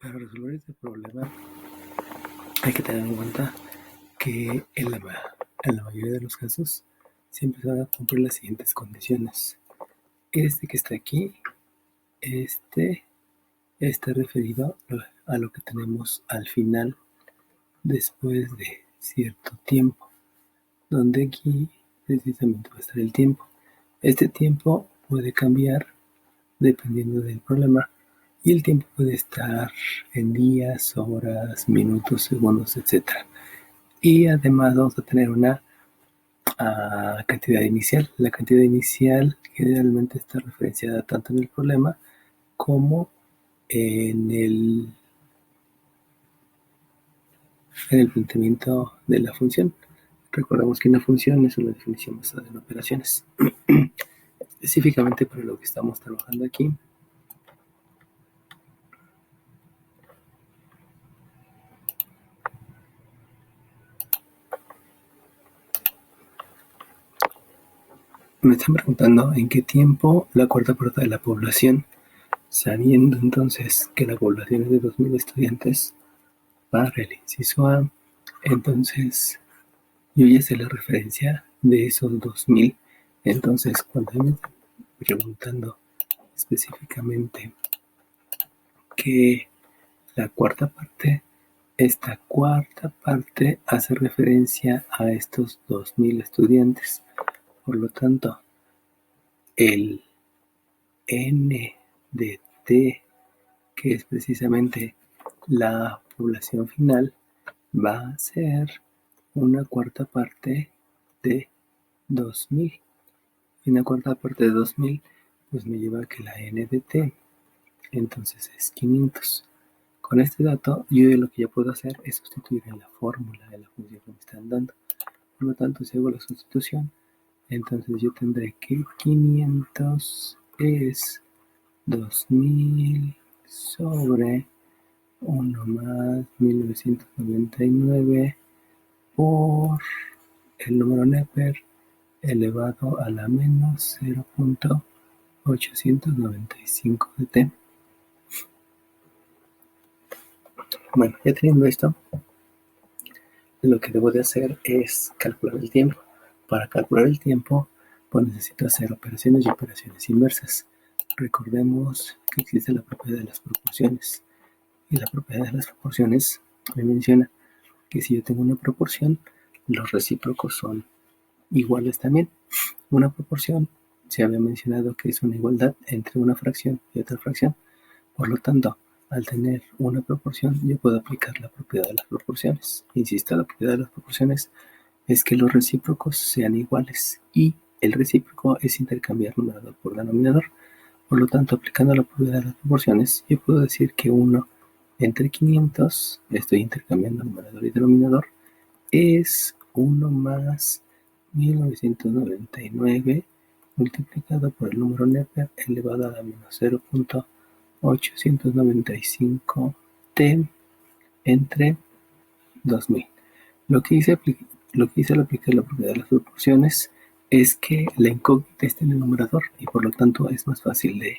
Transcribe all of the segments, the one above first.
Para resolver este problema hay que tener en cuenta que en la mayoría de los casos siempre se van a cumplir las siguientes condiciones. Este que está aquí, este está referido a lo que tenemos al final después de cierto tiempo, donde aquí precisamente va a estar el tiempo. Este tiempo puede cambiar dependiendo del problema y el tiempo puede estar en días, horas, minutos, segundos, etc. Y además vamos a tener una cantidad inicial. La cantidad inicial generalmente está referenciada tanto en el problema como en el, en el planteamiento de la función. Recordemos que una función es una definición basada en operaciones. Específicamente para lo que estamos trabajando aquí, me están preguntando en qué tiempo la cuarta parte de la población, sabiendo entonces que la población es de 2.000 estudiantes, para el inciso A, entonces yo ya sé la referencia de esos 2.000. Entonces, cuando me están preguntando específicamente que la cuarta parte, esta cuarta parte hace referencia a estos 2.000 estudiantes. Por lo tanto, el N de T, que es precisamente la población final, va a ser una cuarta parte de 2.000. Y una cuarta parte de 2.000 pues me lleva a que la N de T entonces es 500. Con este dato, yo lo que ya puedo hacer es sustituir en la fórmula de la función que me están dando. Por lo tanto, si hago la sustitución, entonces yo tendré que 500 es 2.000 sobre 1 más 1999 por el número Neper elevado a la menos 0.895 de t. Bueno, ya teniendo esto, lo que debo de hacer es calcular el tiempo. Para calcular el tiempo, pues necesito hacer operaciones y operaciones inversas. Recordemos que existe la propiedad de las proporciones. Y la propiedad de las proporciones me menciona que si yo tengo una proporción, los recíprocos son iguales también. Una proporción se había mencionado que es una igualdad entre una fracción y otra fracción. Por lo tanto, al tener una proporción, yo puedo aplicar la propiedad de las proporciones. Insisto, la propiedad de las proporciones es que los recíprocos sean iguales y el recíproco es intercambiar numerador por denominador. Por lo tanto, aplicando la propiedad de las proporciones, yo puedo decir que 1 entre 500, estoy intercambiando numerador y denominador, es 1 más 1999 multiplicado por el número Neper elevado a la menos 0.895 t entre 2000. Lo que hice al aplicar la propiedad de las proporciones es que la incógnita está en el numerador y por lo tanto es más fácil de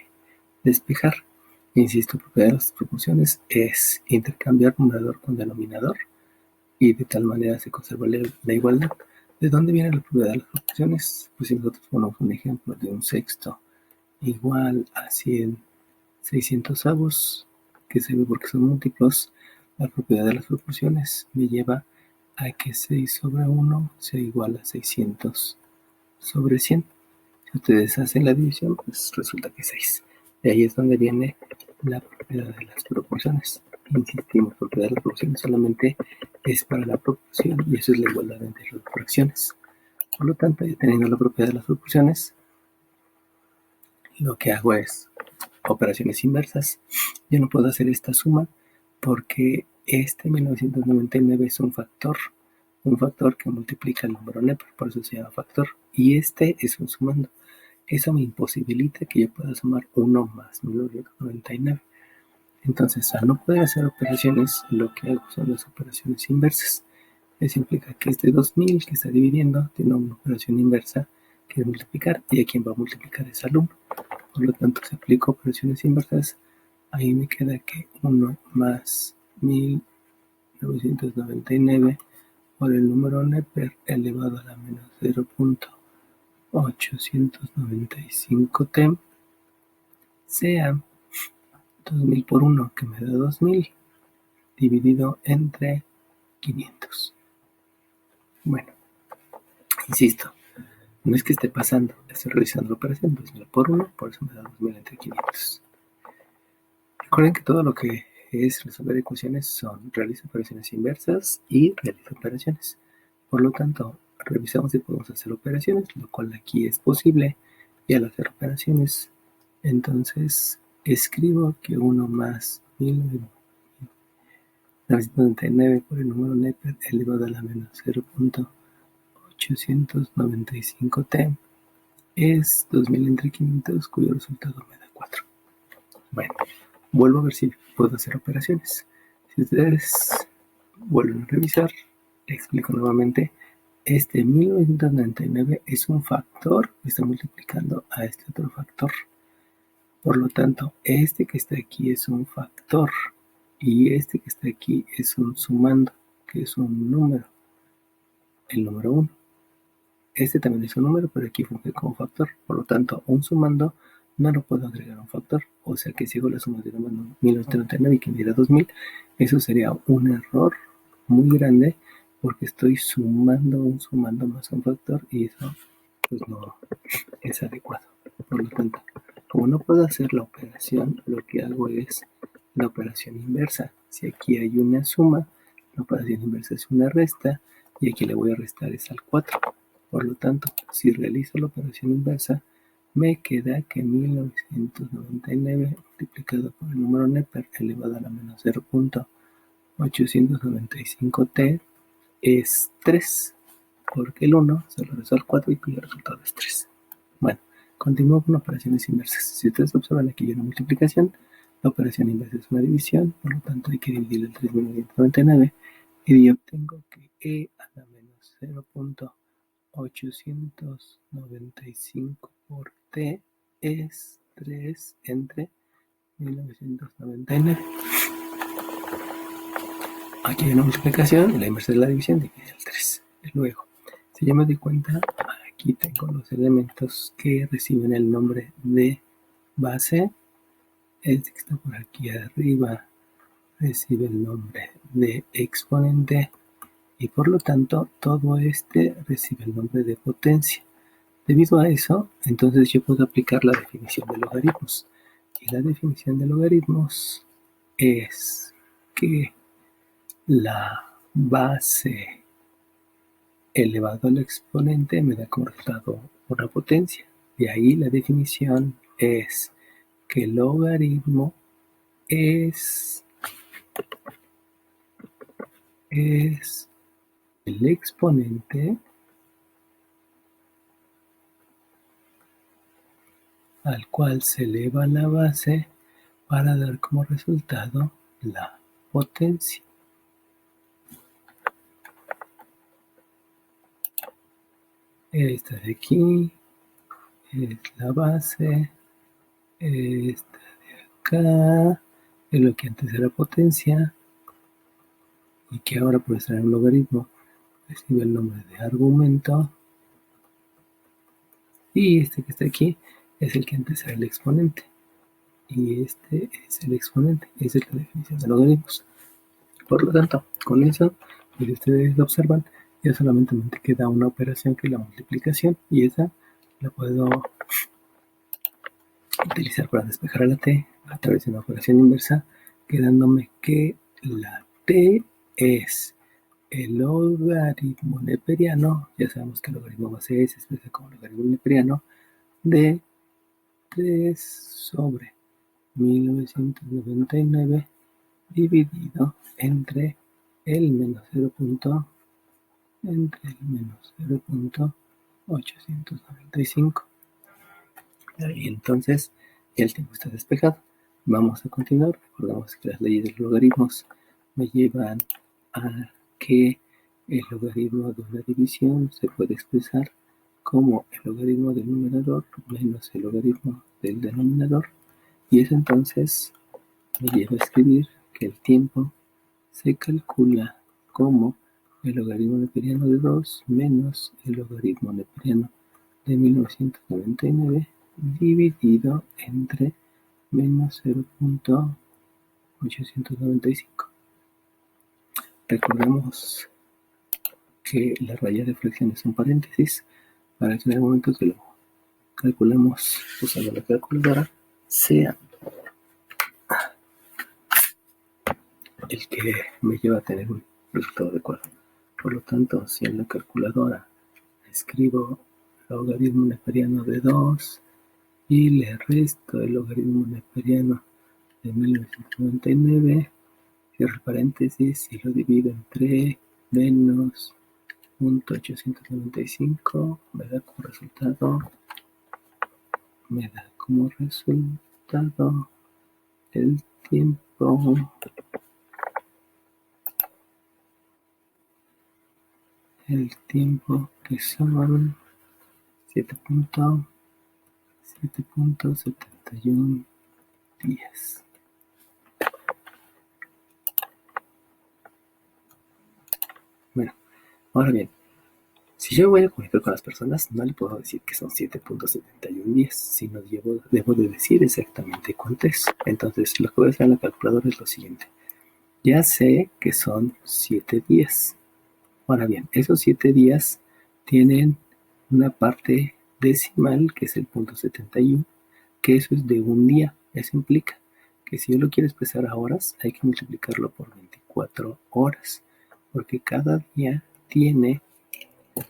despejar. Insisto, la propiedad de las proporciones es intercambiar numerador con denominador y de tal manera se conserva la igualdad. ¿De dónde viene la propiedad de las proporciones? Pues si nosotros ponemos un ejemplo de un sexto igual a 100 600avos, que se ve porque son múltiplos, la propiedad de las proporciones me lleva a que 6 sobre 1 sea igual a 600 sobre 100. Si ustedes hacen la división, pues resulta que 6. De ahí es donde viene la propiedad de las proporciones. Insistimos, la propiedad de las proporciones solamente es para la proporción y eso es la igualdad entre las fracciones. Por lo tanto, ya teniendo la propiedad de las proporciones, lo que hago es operaciones inversas. Yo no puedo hacer esta suma porque este 1999 es un factor que multiplica el número Neper, por eso se llama factor, y este es un sumando. Eso me imposibilita que yo pueda sumar 1 más 1999. Entonces, al no poder hacer operaciones, lo que hago son las operaciones inversas. Eso implica que este 2000 que está dividiendo tiene una operación inversa que es multiplicar, y a quien va a multiplicar es al 1. Por lo tanto, se aplica operaciones inversas ahí me queda que 1 más 1999 por el número Neper elevado a la menos 0.895t sea 2000 por 1, que me da 2000, dividido entre 500. Bueno, insisto, no es que esté pasando, estoy realizando la operación 2000 por 1, por eso me da 2000 entre 500. Recuerden que todo lo que es resolver ecuaciones son realizar operaciones inversas y realizar operaciones. Por lo tanto, revisamos si podemos hacer operaciones, lo cual aquí es posible. Y al hacer operaciones, entonces escribo que 1 más 1999 por el número Neper elevado a la menos 0.895t es 2000 entre 500, cuyo resultado me da 4. Bueno, vuelvo a ver si puedo hacer operaciones. Si ustedes vuelven a revisar, explico nuevamente. Este 1999 es un factor que está multiplicando a este otro factor. Por lo tanto, este que está aquí es un factor y este que está aquí es un sumando, que es un número, el número 1. Este también es un número, pero aquí funge como factor. Por lo tanto, un sumando no lo puedo agregar a un factor. O sea que si hago la suma de 1999 y que me diera 2000, eso sería un error muy grande porque estoy sumando un sumando más un factor y eso pues no es adecuado. Por lo tanto, como no puedo hacer la operación, lo que hago es la operación inversa. Si aquí hay una suma, la operación inversa es una resta y aquí le voy a restar es al 4. Por lo tanto, si realizo la operación inversa, me queda que 1999 multiplicado por el número Neper elevado a la menos 0.895t es 3, porque el 1 se lo resto al 4 y el resultado es 3. Bueno, continúo con operaciones inversas. Si ustedes observan aquí hay una multiplicación, la operación inversa es una división, por lo tanto hay que dividir el 3.999 y yo obtengo que e a la menos 0.895 por t es 3 entre 1999. Aquí hay una multiplicación y la inversa de la división divide el 3. Luego, si yo me doy cuenta, aquí tengo los elementos que reciben el nombre de base. Este que está por aquí arriba recibe el nombre de exponente y por lo tanto todo este recibe el nombre de potencia. Debido a eso, entonces yo puedo aplicar la definición de logaritmos. Y la definición de logaritmos es que la base elevado al exponente me da como resultado una potencia. De ahí la definición es que el logaritmo es el exponente al cual se eleva la base para dar como resultado la potencia. Esta de aquí es la base, esta de acá es lo que antes era potencia y que ahora por estar en un logaritmo recibe el nombre de argumento, y este que está aquí es el que antes era el exponente y este es el exponente. Esa es la definición de logaritmos. Por lo tanto, con eso, si ustedes lo observan, ya solamente me queda una operación que es la multiplicación y esa la puedo utilizar para despejar a la t a través de una operación inversa, quedándome que la t es el logaritmo neperiano. Ya sabemos que el logaritmo base se expresa como logaritmo neperiano de 3 sobre 1999 dividido entre el menos 0.895. Y entonces el tiempo está despejado. Vamos a continuar. Recordamos que las leyes de los logaritmos me llevan a que el logaritmo de una división se puede expresar como el logaritmo del numerador menos el logaritmo del denominador, y es entonces me lleva a escribir que el tiempo se calcula como el logaritmo neperiano de 2 menos el logaritmo neperiano de 1999 dividido entre menos 0.895. Recordemos que la raya de fracciones son paréntesis para que en el momento que lo calculemos usando la calculadora sea el que me lleva a tener un resultado adecuado. Por lo tanto, si en la calculadora escribo logaritmo neperiano de 2 y le resto el logaritmo neperiano de 1999, cierro el paréntesis y lo divido entre menos 0.895, me da como resultado el tiempo que son 7.71 días. Bueno, ahora bien, si yo voy a comunicar con las personas, no le puedo decir que son 7.71 días, sino debo de decir exactamente cuánto es. Entonces, lo que voy a hacer en la calculadora es lo siguiente. Ya sé que son 7 días. Ahora bien, esos 7 días tienen una parte decimal, que es el 0.71, que eso es de un día. Eso implica que si yo lo quiero expresar a horas, hay que multiplicarlo por 24 horas, porque cada día tiene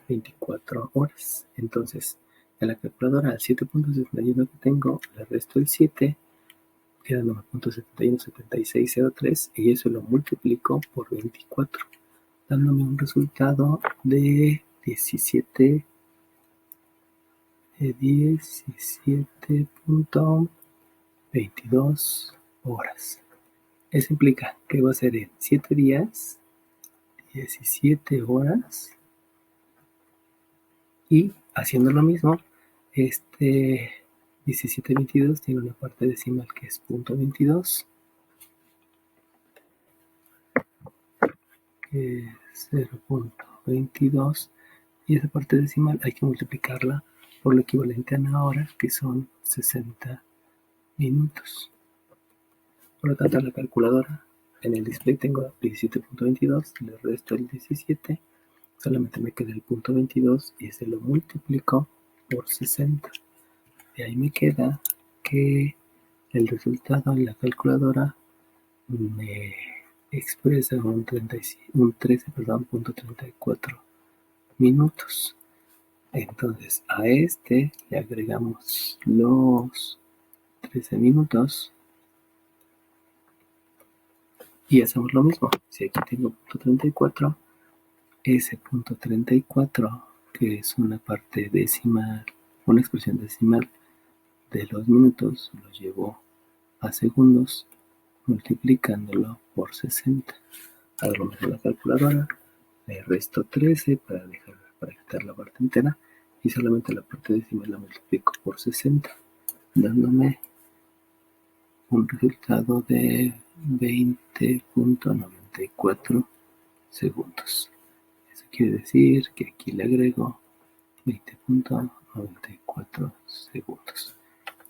24 horas. Entonces, en la calculadora, al 7.71 que tengo, le resto el 7, queda 9.717603, y eso lo multiplico por 24, dándome un resultado de 17.22 horas. Eso implica que va a ser en 7 días, 17 horas, y haciendo lo mismo, 1722 tiene una parte decimal que es 0.22, que es 0.22, y esa parte decimal hay que multiplicarla por lo equivalente a una hora, que son 60 minutos. Por lo tanto, en la calculadora, en el display tengo 17.22, le resto el 17, solamente me queda el 0.22 y ese lo multiplico por 60. De ahí me queda que el resultado en la calculadora me expresa un 13.34 minutos. Entonces a este le agregamos los 13 minutos y hacemos lo mismo. Si aquí tengo 0.34, ese 0.34, que es una parte decimal, una expresión decimal de los minutos, lo llevo a segundos multiplicándolo por 60. Hago lo mismo en la calculadora, le resto 13 para quitar la parte entera y solamente la parte decimal la multiplico por 60, dándome un resultado de 20.94 segundos. Eso quiere decir que aquí le agrego 20.94 segundos.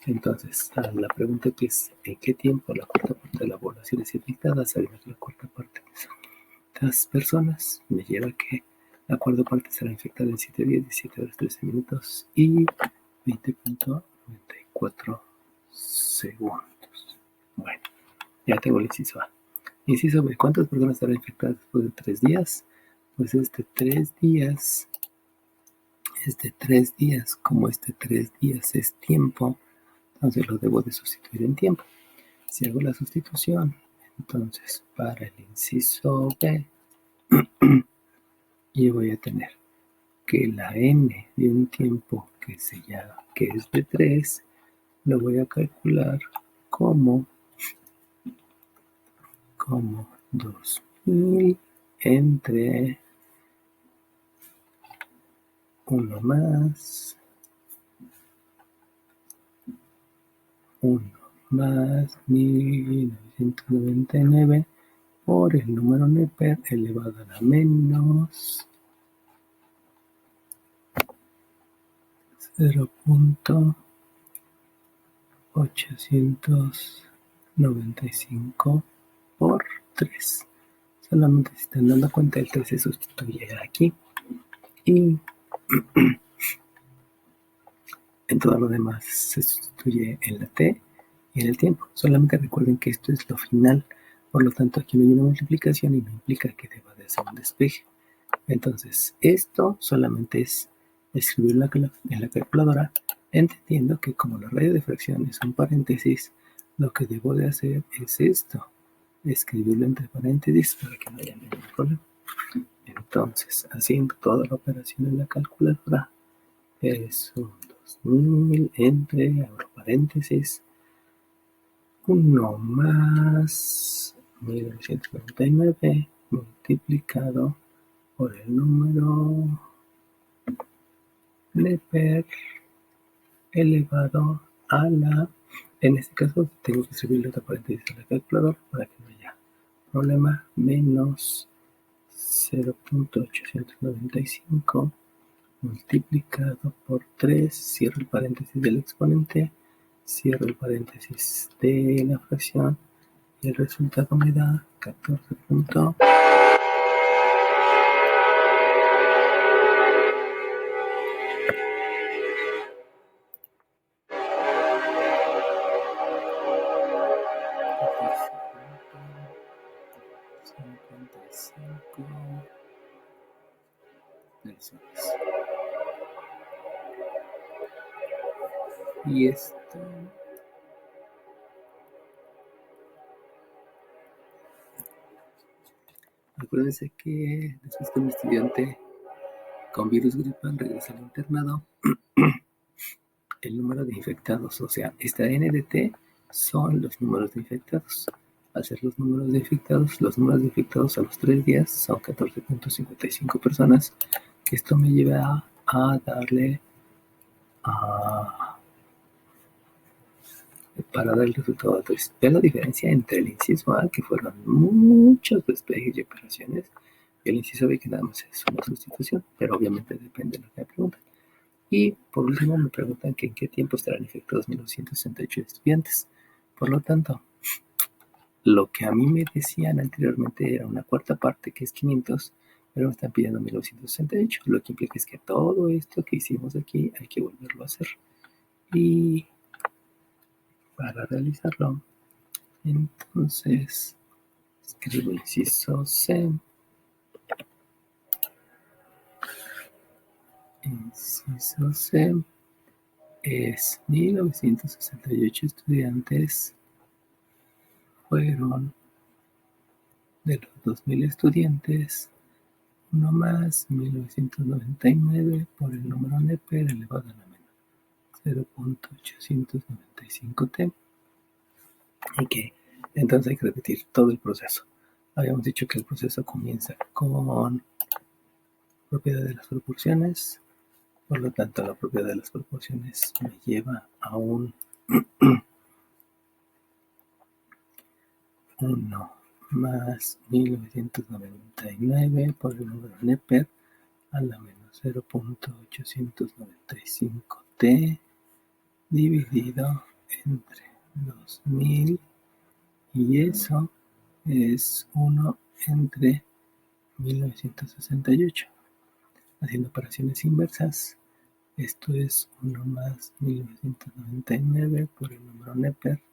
Entonces, a la pregunta que es ¿en qué tiempo la cuarta parte de la población es infectada? Sabemos que la cuarta parte de las personas me lleva a que la cuarta parte será infectada en 7 días, 17 horas, 13 minutos y 20.94 segundos. Bueno, ya tengo el inciso A. Inciso B, ¿cuántas personas estarán infectadas después de 3 días? Pues 3 días, como 3 días es tiempo, entonces lo debo de sustituir en tiempo. Si hago la sustitución, entonces para el inciso B, yo voy a tener que la n de un tiempo que es de 3, lo voy a calcular como 2000 entre 1 más 1 más 1999 por el número Neper elevado a la menos 0.895 por 3. Solamente se están dando cuenta, el 3 se sustituye aquí y en todo lo demás se sustituye en la t y en el tiempo. Solamente recuerden que esto es lo final, por lo tanto aquí no hay una multiplicación y no implica que deba de ser un despeje. Entonces esto solamente es escribirlo en la calculadora, entendiendo que como la radio de fracción es un paréntesis, lo que debo de hacer es esto, escribirlo entre paréntesis para que no haya ningún problema. Entonces, haciendo toda la operación en la calculadora, es un 2000 entre, abro paréntesis, 1 más 1999 multiplicado por el número Neper elevado a la, en este caso tengo que escribirle otra paréntesis a la calculadora para que no haya problema, menos 0.895 multiplicado por 3, cierro el paréntesis del exponente, cierro el paréntesis de la fracción y el resultado me da 14. Personas. Y esto acuérdense que después que un estudiante con virus gripal regresa al internado, el número de infectados, o sea, esta NDT son los números de infectados. Al ser los números de infectados a los 3 días son 14.55 personas. Esto me lleva a darle para dar el resultado de 3. Vean la diferencia entre el inciso A, que fueron muchos despejes y operaciones, y el inciso B, que nada más es una sustitución, pero obviamente depende de lo que me preguntan. Y por último me preguntan que en qué tiempo estarán infectados 1968 estudiantes. Por lo tanto, lo que a mí me decían anteriormente era una cuarta parte, que es 500, pero me están pidiendo 1968, lo que implica es que todo esto que hicimos aquí hay que volverlo a hacer. Y para realizarlo, entonces escribo inciso C, inciso C es 1968 estudiantes fueron de los 2000 estudiantes, 1 más 1999 por el número Neper elevado a la menos 0.895t. Y que entonces hay que repetir todo el proceso. Habíamos dicho que el proceso comienza con propiedad de las proporciones, por lo tanto la propiedad de las proporciones me lleva a un 1 más 1999 por el número Neper a la menos 0.895t dividido entre 2000 y eso es 1 entre 1968. Haciendo operaciones inversas, esto es 1 más 1999 por el número Neper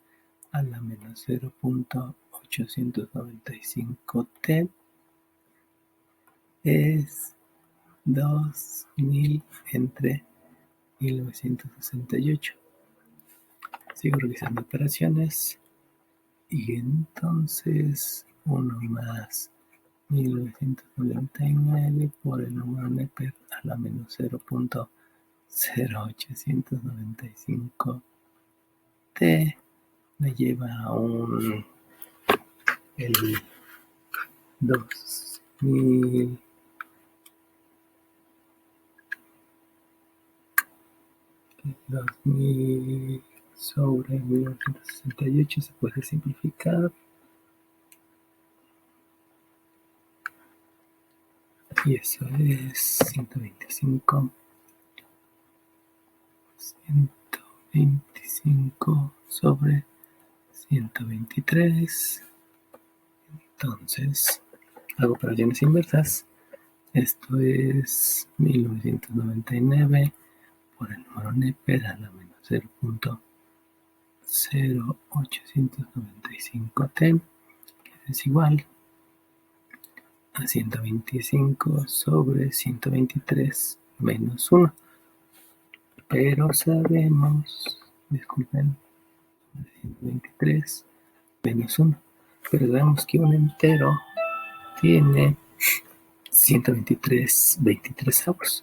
a la menos 0.895t es 2000 entre 1968. Sigo realizando operaciones y entonces 1 más 1999 por el número Neper a la menos 0.0895t me lleva a el 2000 2000 sobre 1968 se puede simplificar. Y eso es 125 sobre 123. Entonces, hago operaciones inversas. Esto es 1999 por el número Neper a la menos 0.0895t, que es igual a 125 sobre 123 menos 1. Pero sabemos, disculpen, 123 menos 1. Pero sabemos que un entero tiene 123 23avos.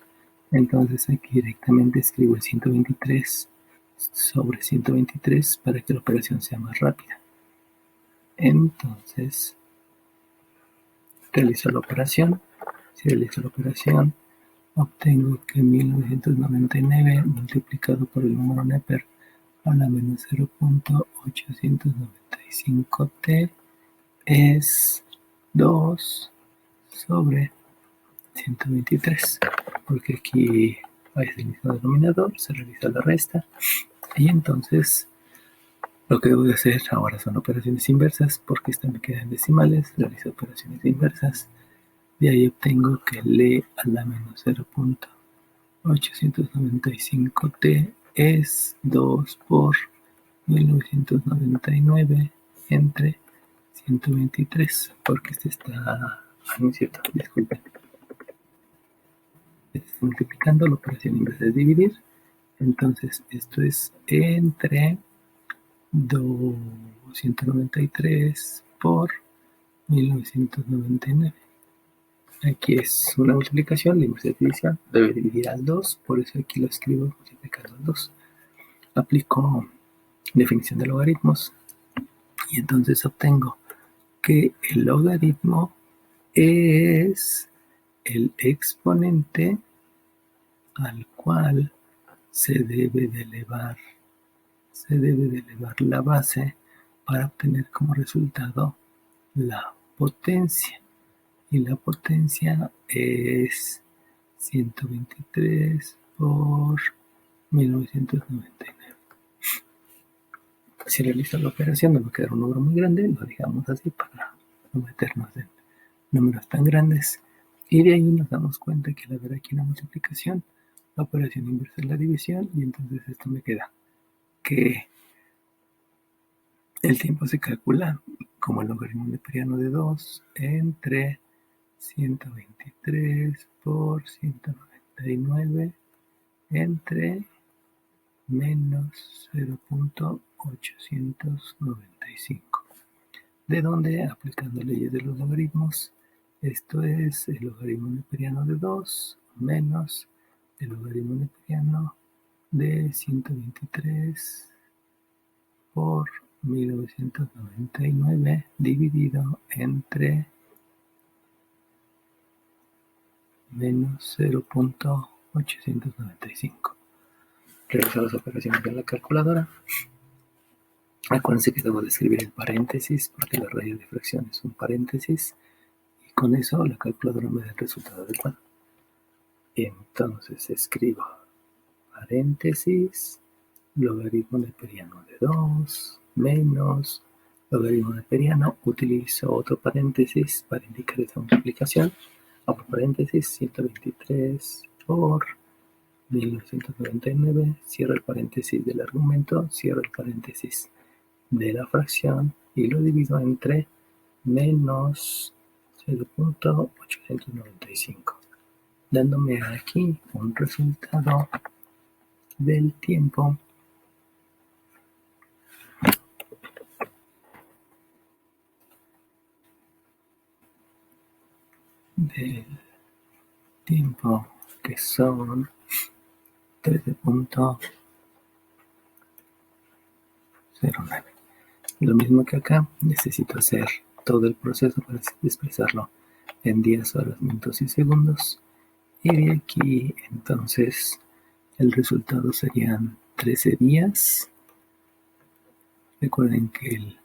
Entonces aquí directamente escribo el 123 sobre 123 para que la operación sea más rápida. Entonces realizo la operación. Si realizo la operación, obtengo que 1999 multiplicado por el número Neper a la menos 0.895t es 2 sobre 123, porque aquí hay el mismo denominador, se realiza la resta y entonces lo que debo de hacer ahora son operaciones inversas, porque esta me queda en decimales, realizo operaciones inversas. De ahí obtengo que L a la menos 0.895t es 2 por 1999 entre 123, porque este está... no es cierto, disculpen. Multiplicando la operación inversa es dividir. Entonces esto es entre 293 por 1999. Aquí es una multiplicación, la inversa es división, debe dividir al 2, por eso aquí lo escribo multiplicando al 2. Aplico definición de logaritmos y entonces obtengo que el logaritmo es el exponente al cual se debe de elevar la base para obtener como resultado la potencia. Y la potencia es 123 por 1999. Si realizo la operación, no va a quedar un número muy grande, lo dejamos así para no meternos en números tan grandes. Y de ahí nos damos cuenta que al haber aquí una multiplicación, la operación inversa es la división, y entonces esto me queda que el tiempo se calcula como el logaritmo neperiano de 2 entre 123 por 199 entre menos 0.895. De donde, aplicando leyes de los logaritmos, esto es el logaritmo neperiano de 2 menos el logaritmo neperiano de 123 por 1999 dividido entre menos 0.895. Realizo las operaciones en la calculadora. Acuérdense que debo de escribir el paréntesis porque la raíz de fracción es un paréntesis y con eso la calculadora me da el resultado adecuado. Entonces escribo paréntesis logaritmo neperiano de 2 menos logaritmo neperiano. Utilizo otro paréntesis para indicar esa multiplicación. Abro paréntesis 123 por 1999, cierro el paréntesis del argumento, cierro el paréntesis de la fracción y lo divido entre menos 0.895, dándome aquí un resultado del tiempo que son 13.09. Lo mismo que acá, necesito hacer todo el proceso para expresarlo en días, horas, minutos y segundos. Y de aquí, entonces, el resultado serían 13 días Recuerden que el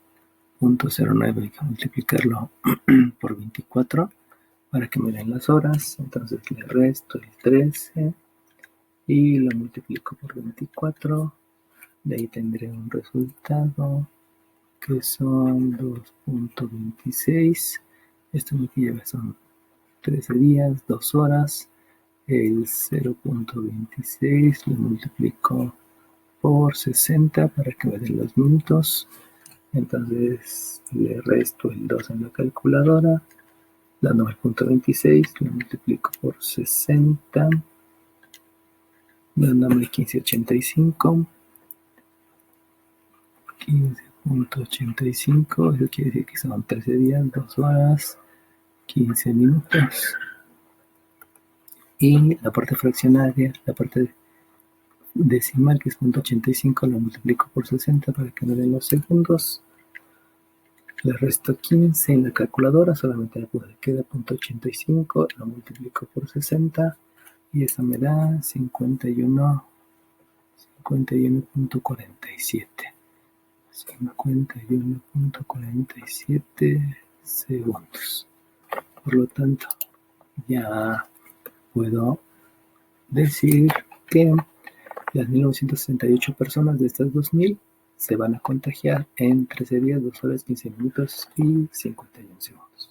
0.09 hay que multiplicarlo por 24 para que me den las horas. Entonces le resto el 13 y lo multiplico por 24. De ahí tendré un resultado que son 2.26. Esto lo que lleva son 13 días, 2 horas. El 0.26 lo multiplico por 60 para que me den los minutos. Entonces le resto el 2 en la calculadora, dándome el 0.26, lo multiplico por 60, dándome 15.85. 15.85, eso quiere decir que son 13 días, 2 horas, 15 minutos. Y la parte fraccionaria, la parte decimal, que es 0.85, lo multiplico por 60 para que me den los segundos. Le resto 15 en la calculadora, solamente queda 0.85, lo multiplico por 60 y eso me da 51.47. 51.47 segundos. Por lo tanto, ya puedo decir que las 1968 personas de estas 2000 se van a contagiar en 13 días, 2 horas, 15 minutos y 51 segundos.